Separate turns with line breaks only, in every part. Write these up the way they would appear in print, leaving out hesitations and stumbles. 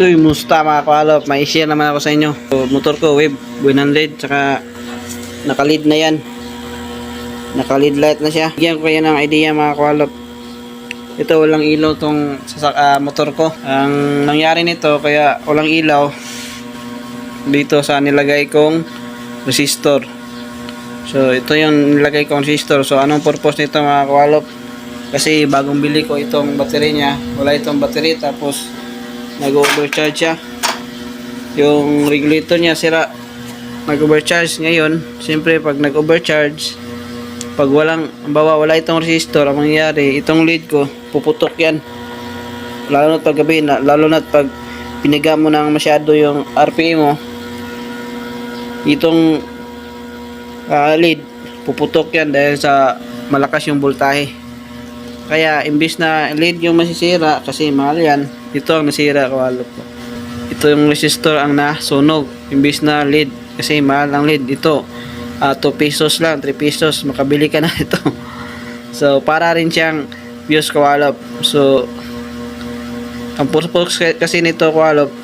Ito'y musta mga kalop, may share naman ako sa inyo. So, motor ko Wave 100, tsaka naka-lead na yan, naka-lead light na siya. Bigyan ko kayo ng idea mga kalop. Ito walang ilaw tong motor ko. Ang nangyari nito kaya walang ilaw dito sa nilagay kong resistor. So ito yung nilagay kong resistor. So anong purpose nito mga kalop? Kasi bagong bili ko itong battery niya, wala itong battery, tapos nag-overcharge siya. Yung regulator niya sira, nag-overcharge. Ngayon siyempre pag nag-overcharge, pag wala itong resistor, ang mangyayari, itong lead ko puputok yan. Lalo na pag gabi, lalo na pag piniga mo ng masyado yung RPM mo, itong lead puputok yan dahil sa malakas yung voltahe. Kaya imbis na lead yung masisira kasi mahal yan, ito ang nasira kawalop ko. Ito yung resistor ang nasunog imbis na lead kasi mahal ang lead. Ito 2 pesos lang, 3 pesos makabili ka na ito. So para rin siyang fuse kawalop. So ang purpose kasi nito kawalop,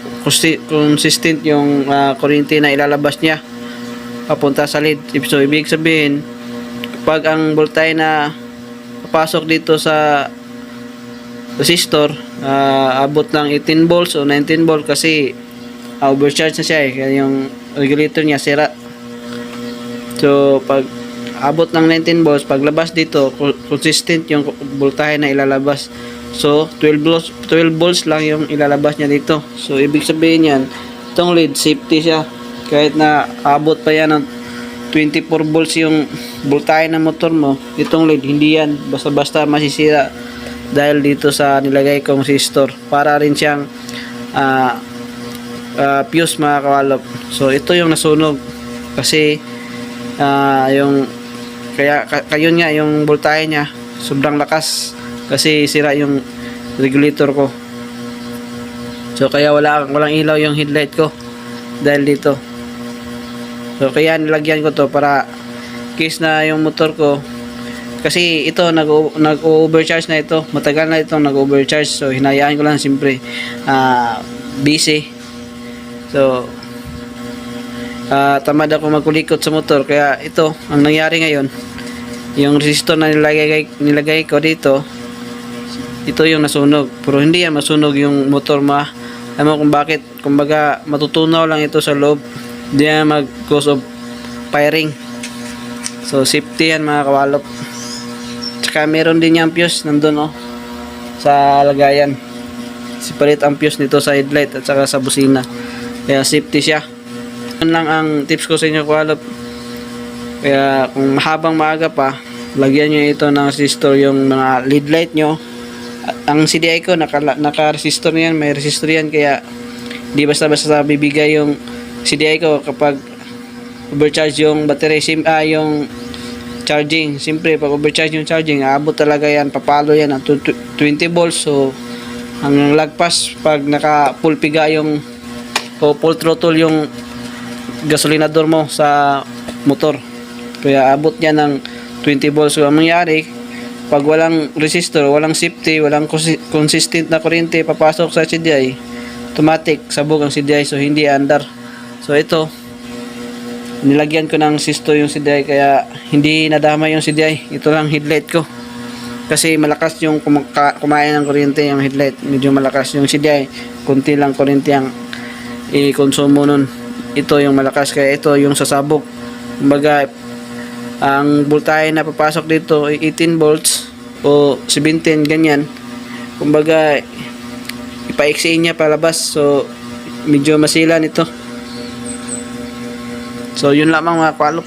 consistent yung kuryente na ilalabas niya papunta sa lead. So ibig sabihin, kapag ang voltahe na papasok dito sa resistor abot ng 18 volts o 19 volts kasi overcharge na siya kaya yung regulator niya sira. So pag abot ng 19 volts, paglabas dito consistent yung voltahe na ilalabas. So 12 volts lang yung ilalabas niya dito. So ibig sabihin yan, itong lead safety siya. Kahit na abot pa yan ng 24 volts yung voltahe ng motor mo, itong lead hindi yan basta-basta masisira dahil dito sa nilagay kong resistor. Para rin siyang fuse mga kawalop. So ito yung nasunog kasi yung kayon nga yung voltahe niya sobrang lakas kasi sira yung regulator ko. So kaya walang ilaw yung headlight ko dahil dito. So kaya nilagyan ko to para case na yung motor ko, kasi ito nag-overcharge na ito, matagal na itong nag-overcharge. So hinayaan ko lang siyempre busy. So tamad ako magkulikot sa motor, kaya ito ang nangyari ngayon. Yung resistor na nilagay ko dito, ito yung nasunog, pero hindi yan masunog yung motor alam mo kung bakit? Kumbaga matutunaw lang ito sa loob, hindi yan mag cause of firing. So safety yan mga kawalop. Tsaka meron din yung fuse nandun sa lagayan, separate ang fuse nito sa headlight at saka sa busina, kaya safety siya. Yan lang ang tips ko sa inyo kawalop. Kaya kung mahabang maaga pa, lagyan nyo ito ng resistor yung mga lead light nyo. Ang CDI ko naka-resistor yan, may resistor yan, kaya di basta-basta bibigay yung CDI ko kapag overcharge yung battery, yung charging. Siyempre pag overcharge yung charging, aabot talaga yan, papalo yan ng 20 volts. So ang lagpas pag naka full piga yung full throttle yung gasolinador mo sa motor, kaya abot niya ng 20 volts. So ang mangyari, pag walang resistor, walang safety, walang consistent na kuryente papasok sa CDI, automatic sabog ang CDI, so hindi andar. So ito, nilagyan ko ng resistor yung CDI, kaya hindi nadama yung CDI. Ito lang headlight ko kasi malakas yung kumain ng kuryente yung headlight, medyo malakas. Yung CDI kunti lang kuryente ang i-konsumo nun, ito yung malakas, kaya ito yung sasabog. Kumbaga ang voltahe na papasok dito ay 18 volts o 17 ganyan. Kumbaga ipa-XA niya palabas, so medyo masilan ito. So yun lamang mga kwalop.